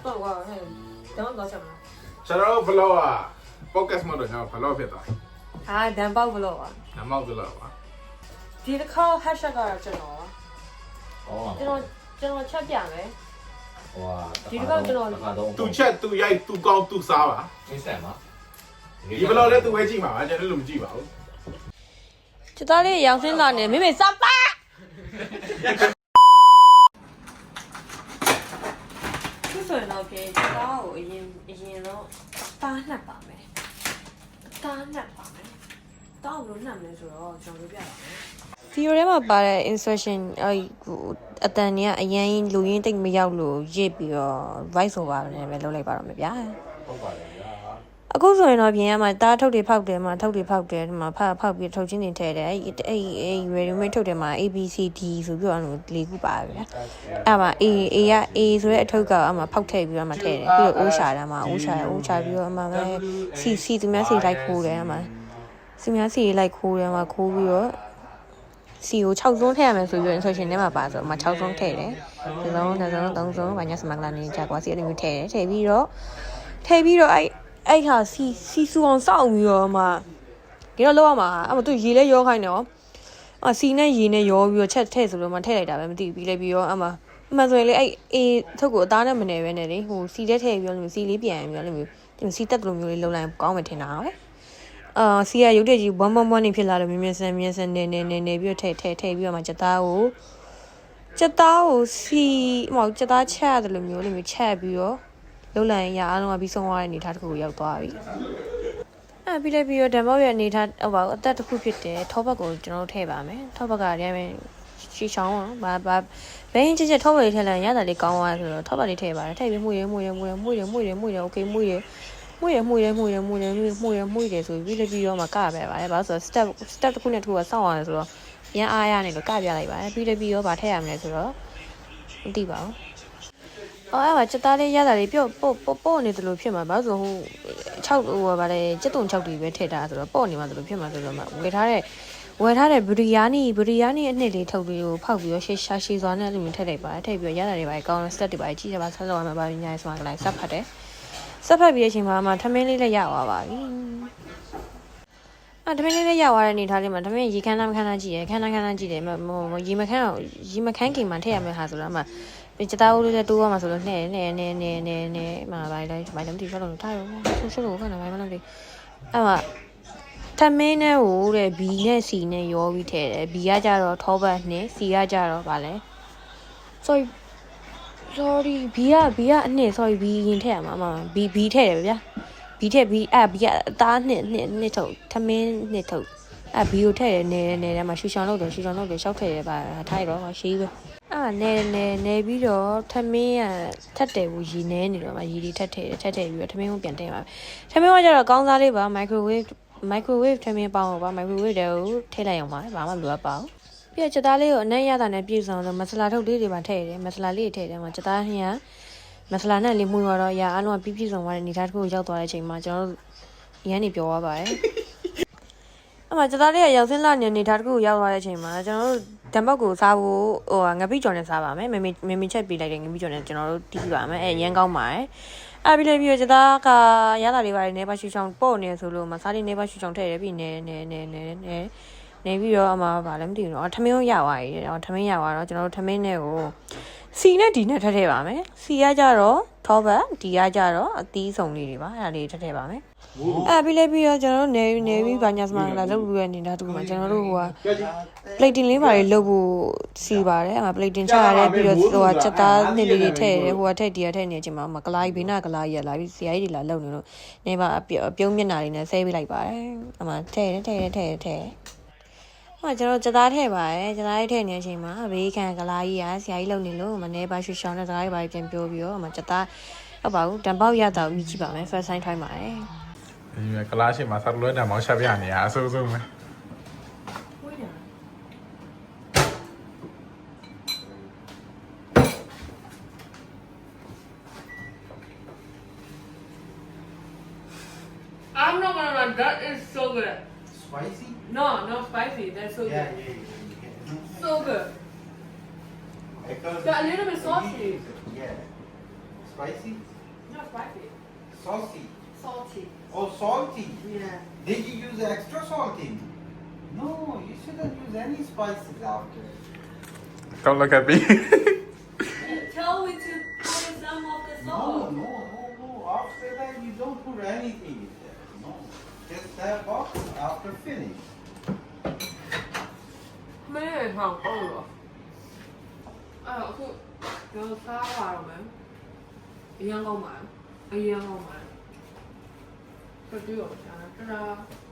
တော့ကွာဟဲ့တော့ချက်မလားကျွန်တော်ဘလော့อ่ะ podcast မှာတော့ကျွန်တော်ဘလော့ဖြစ်သွားပြီဟာဒန်ပေါက်ဘလော့ပါနမောက်ဘလော့ပါဒီတစ်ခါ hashtag ကတော့ကျွန်တော်ကျွန်တော်ချက်ပြမယ်ဟွာဒီတစ်ခါကျွန်တော်သူချက်သူရိုက်သူကောင်းသူစားပါမင်းဆက်မှာဒီဘလော့လည်းသူပဲကြည့်မှာပါကျွန်တော်လည်းမကြည့်ပါဘူးကျသားလေးရောင်စင်းလာနေမိမိစပါဆိုရင်တော့ကျသားကိုအရင်တော့တားနှက်ပါမယ်တားနှက်ပါမယ်တောက်လို့နှက်မယ်ဆိုတော့ကျွန်တော်ပြပါမယ်ဗီဒီယိုထဲမှာပါတဲ့ instruction အတန်ကြီးကအရင်လူရင်းတိတ်မရောက်လို့ရစ်ပြီးတော့ voice over နဲ့ပဲလုပ်လိုက်ပါတော့မယ်ဗျာဟုတ်ပါတယ်ဗျာအခုဆိုရင်တော့ပြင်ရမှာတားထုတ်တွေဖောက်တယ်မှာထုတ်တွေဖောက်တယ်ဒီမှာဖောက်ပြီးထုတ်ချင်းတွေထည့်တယ်အဲ့ ready-made ထုတ်တယ်မှာ ABCD ဆိုပြီးတော့၄ခုပါပဲဗျာအဲ့မှာ A က A ဆိုတဲ့အထုပ်ကအမှဖောက်ထည့်ပြီးတော့မှထည့်တယ်ပြီးတော့ O ရှာတယ်မှာ O ရှာပြီးတော့အမှပဲ C သူများစီလိုက်ခိုးတယ်အမှစီများစီလိုက်ခိုးတယ်မှာခိုးပြီးတော့ C ကို6စုံထည့်ရမယ်ဆိုပြီး instruction ထဲမှာပါဆိုတော့မှ6စုံထည့်တယ်ဒီစုံ2စုံ3စုံဘာညာစမကလာနေကြကွာစီအဲ့လိုမျိုးထည့်တယ်ထည့်ပြီးတော့အဲ့ဟာစီဆူအောင်စောက်ပြီးတော့မှဒီတော့လောက်ရမှာအဲ့မသူရေလဲရောခိုင်းတယ်ဟောစီနဲ့ရေနဲ့ရောပြီးတော့ချက်ထည့်ဆိုလို့မှထည့်လိုက်တာပဲမသိဘူးပြီးလဲပြီးတော့အမှန်ဆိုရင်လေအဲ့အေးထုတ်ကိုအသားနဲ့မနေပဲနဲ့လေဟိုစီတဲ့ထည့်ပြီးတော့စီလေးပြန်ပြီးတော့လိုမျိုးစီတက်လိုမျိုးလေးလုံလိုက်ကောင်းမှထင်တာဟဲ့စီကရုပ်တရက်ကြီး111နေဖြစ်လာလို့မြင်ဆန်နေပြီးတော့ထည့်ပြီးတော့မှချက်သားကိုစီဟိုချက်သားချက်ရတယ်လိုမျိုးချက်ပြီးတော့လုံးလိုက်ရအားလုံးကပြီးဆုံးသွားတဲ့အနေထားတစ်ခုကိုရောက်သွားပြီပြီးလိုက်ပြီးတော့ဓမ္မောရဲ့အနေထားဟိုပါအသက်တစ်ခုဖြစ်တယ်ထောဘက်ကိုကျွန်တော်ထည့်ပါမယ်ထောဘက်ကလည်းရှီချောင်းဘာဘယ်ရင်ချက်ထောဘက်လေးထည့်လိုက်ရတာလေးကောင်းသွားဆိုတော့ထောဘက်လေးထည့်ပါတယ်ထည့်ပြီးမှုရโอเคမှုရဆိုပြီးလည်းပြီးတော့မှကပဲပါတယ်ဘာလို့ဆိုတော့ step တစ်ခုနဲ့တစ်ခုကစောင့်ရတယ်ဆိုတော့ရန်အားရနေလို့ကပြလိုက်ပါတယ်ပြီးလည်းပြီးတော့ဗာထည့်ရမယ်ဆိုတော့မသိပါဘူးအဲ့မှာချက်သားလေးရတာလေးပို့နေတယ်လို့ဖြစ်မှာဘာလို့ဆိုဟို6ဟိုဗါလေချက်တုံ6တီပဲထည့်တာဆိုတော့ပို့နေမှာတယ်လို့ဖြစ်မှာဆိုတော့ဝယ်ထားတဲ့ဗရီယာနီအနှစ်လေးထုတ်ပြီးကိုဖောက်ပြီးတော့ရှည်စွာနဲ့အဲ့လိုမျိုးထည့်လိုက်ပါတယ်ထည့်ပြီးတော့ရတာတွေပါကောင်း step တွေပါကြီးတယ်ပါဆက်ဆောင်ရမှာပါညာရေးဆိုတာကလည်းစက်ဖတ်တယ်စက်ဖတ်ပြီးတဲ့အချိန်မှာထမင်းလေးလည်းရသွားပါပြီထမင်းလေးလည်းရသွားတဲ့အနေထားလေးမှာထမင်းရေခမ်းကြည့်ရခမ်းကြည့်တယ်ရေမခမ်းခင်မှာထည့်ရမယ်ဟာဆိုတော့မှကျသားဦးလေးလည်းတိုးရမှာဆိုလို့နဲ့မှာဘာလဲမသိရှော့လို့ထားရောရှော့လို့ခဏဘာမှမသိအဲ့မှာထမင်းနဲ့ဟိုတဲ့ B နဲ့ C နဲ့ရောပြီးထည့်တယ် B ကကြတော့ထောဘတ်နဲ့ C ကကြတော့ဗာလဲ sorry B ကအနှစ် sorry B ရင်ထည့်ရမှာ B ထည့်တယ်ဗျာ B ထည့် B ကအသားနှစ်ထုတ်ထမင်းနှစ်ထုတ်B ကိုထည့်တယ်နေထဲမှာရှူချောင်းလုပ်တယ်ရှောက်ထည့်တယ်ဗာထားရတော့ရှေးပဲနေပြီးတော့ထမင်းကထက်တယ်ဘူးရေနေနေတော့မှရေဒီထက်တယ်ပြီးတော့ထမင်းကိုပြန်တင်ပါထမင်းကကျတော့ကောင်းစားလေးပါ microwave ထမင်းပေါင်းပါ microwave တဲ့ကိုထည့်လိုက်အောင်ပါဘာမှမလိုအပ်ပါဘူးပြီးတော့ချက်သားလေးကိုအနက်ရတာနဲ့ပြည့်စုံလို့မဆလာထုတ်လေးတွေပါထည့်တယ်မဆလာလေးထည့်တယ်မှာချက်သားဟင်းကမဆလာနဲ့လေးမှုတော့ရအားလုံးကပြည့်စုံသွားတဲ့နေသားတစ်ခုကိုရောက်သွားတဲ့အချိန်မှာကျွန်တော်တို့ရန်နေပြောသွားပါတယ်အဲ့မှာချက်သားလေးကရောက်စင်းလာနေသားတစ်ခုကိုရောက်သွားတဲ့အချိန်မှာကျွန်တော်တို့ဓမ္မကိုစားဖို့ဟိုငပိကျော်နဲ့စားပါမယ်မမေချက်ပေးလိုက်တယ်ငပိကျော်နဲ့ကျွန်တော်တို့တီးပါမယ်ရန်ကောင်းပါတယ်ပြီးလည်းပြီးတော့ကျသားကရလာလေးပါတယ်နေပါရှူချောင်းပေါ့နေဆိုလို့မစားလေးနေပါရှူချောင်းထည့်တယ်ပြီးနေပြီးတော့အမဗာလည်းမသိဘူးနော်ထမင်းရသွားပြီထမင်းရသွားတော့ကျွန်တော်တို့ထမင်းနဲ့ကိုစီနဲ့ဒီနဲ့ထည့်ပါမယ်စီကကြတော့ထောဘတ်ဒီကကြတော့အသီးစုံလေးတွေပါအဲ့ဒါလေးထည့်ပါမယ်ပြီးလည်းပြီးတော့ကျွန်တော်တို့နေပြီးဘာညာစမလာလုပ်လို့ရနေတာတူမှာကျွန်တော်တို့ဟိုက plating လေးပါလေးလုပ်ဖို့စီပါတယ်အမ plating ချရတယ်ပြီးတော့ဟိုကချက်သားနှစ်လေးတွေထည့်တယ်ဟိုကထည့်ဒီကထည့်နေချိန်မှာမကလာဘေးနာကလာကြီးရလာပြီးဆရာကြီးတွေလာလုပ်နေလို့နေပါပြုံးမျက်နှာလေးနဲ့ဆဲပေးလိုက်ပါတယ်အမထည့်ကျွန်တော်ချက်သားထည့်ပါတယ်ချက်သားလေးထည့်နေတဲ့အချိန်မှာဘေးခံကလာကြီးကဆရာကြီးလုပ်နေလို့မနေပါရှူရှောင်းတဲ့စကားတွေပါပြန်ပြောပြီးတော့အမချက်သားဟုတ်ပါဘူးတံပေါက်ရတာကိုကြည့်ပါမယ် first time ထိုင်းပါတယ်ဒီကလာရှိမှာဆက်လို့တဲ့မောင်ချက်ပြနေရအစိုးဆုံးပဲI'm not gonna lie, that is so good. Spicy? No, not spicy. That's so good. So good. Got a little bit saucy. Yeah. spicy? Not spicy. Saucy. Salty. Oh, salty. Yeah. Did you use extra salty? No, you shouldn't use any spices after. Come look at me. You told me to put some of the No, salt. no, no, no. After that, you don't put anything in there. No. Just that box after finish. 没有尝过了。哎呦，အခုကျွန်တော်စားပါတော့မယ်။အရင်ကောင်းပါ။အရင်ကောင်းပါ။ဆက်ပြီးတော့ရှာတာ။